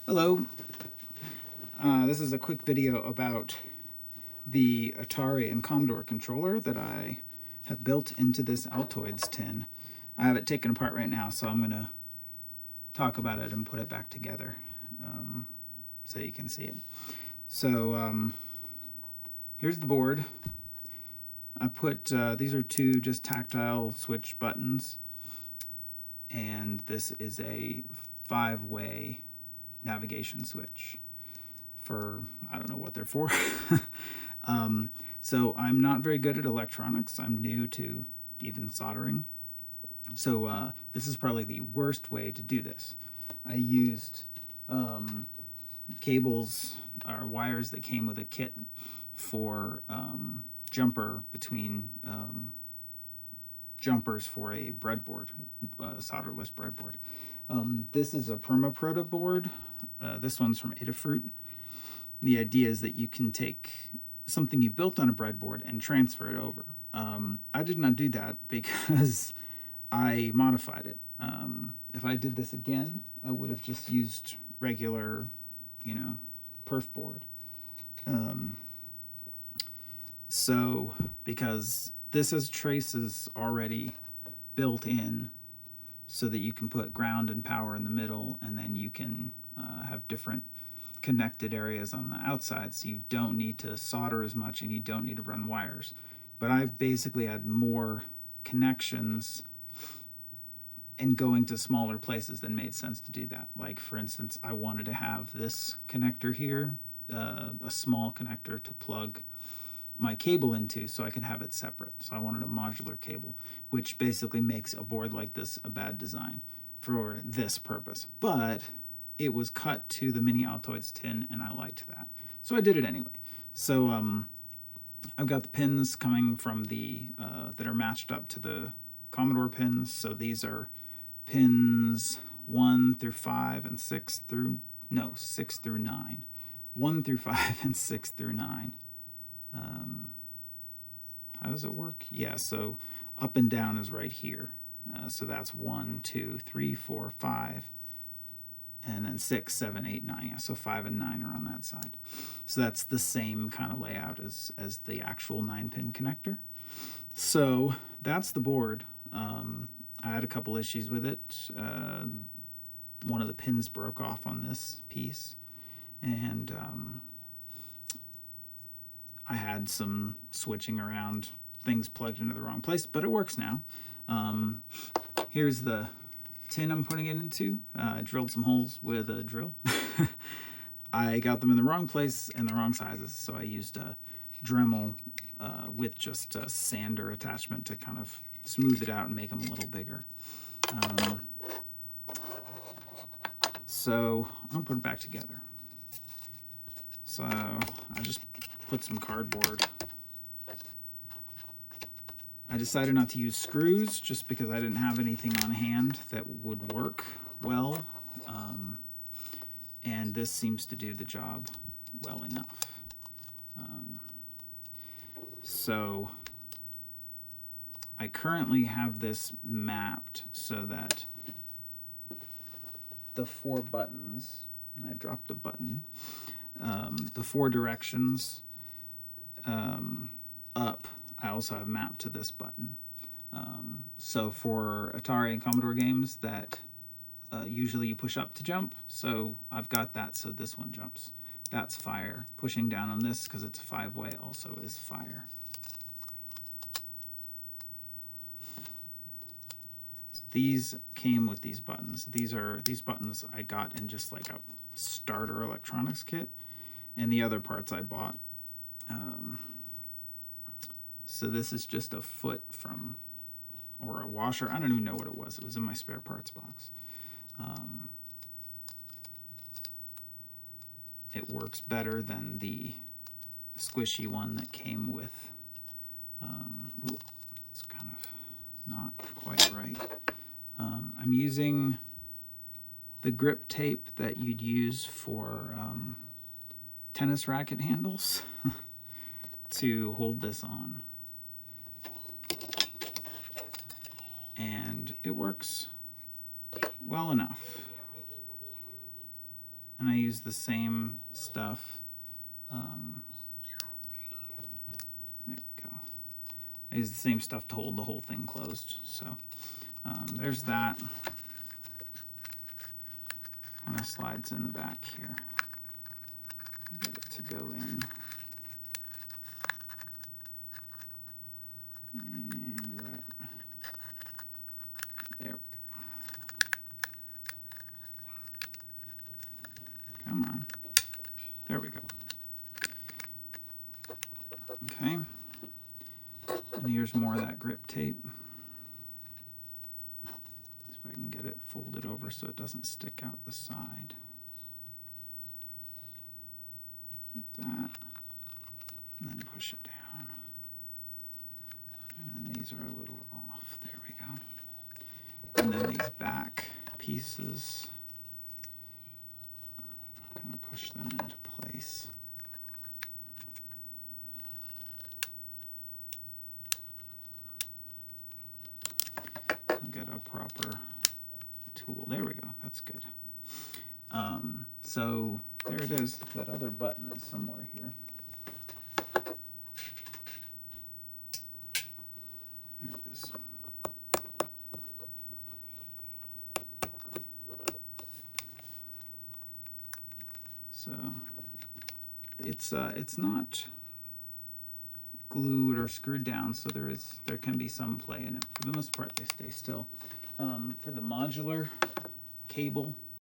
Hello, this is a quick video about the Atari and Commodore controller that I have built into this Altoids tin. I have it taken apart right now, so I'm going to talk about it and put it back together so you can see it. So here's the board. I put, these are two just tactile switch buttons, and this is a 5-way navigation switch for, I don't know what they're for. So I'm not very good at electronics. I'm new to even soldering. So this is probably the worst way to do this. I used cables or wires that came with a kit for jumper between jumpers for a breadboard, solderless breadboard. This is a Permaproto board. This one's from Adafruit. The idea is that you can take something you built on a breadboard and transfer it over. I did not do that because I modified it. If I did this again, I would have just used regular, Perf board. So, because this has traces already built in so that you can put ground and power in the middle, and then you can have different connected areas on the outside, so you don't need to solder as much and you don't need to run wires. But I basically had more connections and going to smaller places than made sense to do that. Like, for instance, I wanted to have this connector here, a small connector to plug my cable into so I can have it separate. So I wanted a modular cable, which basically makes a board like this a bad design for this purpose. But it was cut to the mini Altoids tin, and I liked that. So I did it anyway. So I've got the pins coming from the, that are matched up to the Commodore pins. So these are pins 1 through 5 and 6 through 9. 1 through 5 and 6 through 9. How does it work? Yeah, so up and down is right here. So that's 1, 2, 3, 4, 5, and then 6, 7, 8, 9. Yeah, so 5 and 9 are on that side. So that's the same kind of layout as the actual 9-pin connector. So that's the board. I had a couple issues with it. One of the pins broke off on this piece, and I had some switching around, things plugged into the wrong place, but it works now. Here's the tin I'm putting it into. I drilled some holes with a drill. I got them in the wrong place and the wrong sizes, so I used a Dremel with just a sander attachment to kind of smooth it out and make them a little bigger. So I'll put it back together. So I just put some cardboard. I decided not to use screws just because I didn't have anything on hand that would work well, and this seems to do the job well enough. So I currently have this mapped so that the 4 buttons, and I dropped a button, the 4 directions up, I also have mapped to this button. So for Atari and Commodore games, that usually you push up to jump, so I've got that so this one jumps. That's fire. Pushing down on this, because it's a 5-way, also is fire. These came with these buttons. These buttons I got in just like a starter electronics kit, and the other parts I bought. So this is just a foot from, or a washer. I don't even know what it was. It was in my spare parts box. It works better than the squishy one that came with, it's kind of not quite right. I'm using the grip tape that you'd use for tennis racket handles to hold this on. And it works well enough. and I use the same stuff. There we go. I use the same stuff to hold the whole thing closed. So there's that. Kind of slides in the back here. Get it to go in. And right there we go. Come on. There we go. Okay. And here's more of that grip tape. See if I can get it folded over so it doesn't stick out the side. Like that. And then push it down. And then these are a little off. There we go. And then these back pieces, I'm going to push them into place. Get a proper tool. There we go. That's good. So there it is. That other button is somewhere here. There it is. So it's not glued or screwed down, so there can be some play in it. For the most part, they stay still. For the modular cable,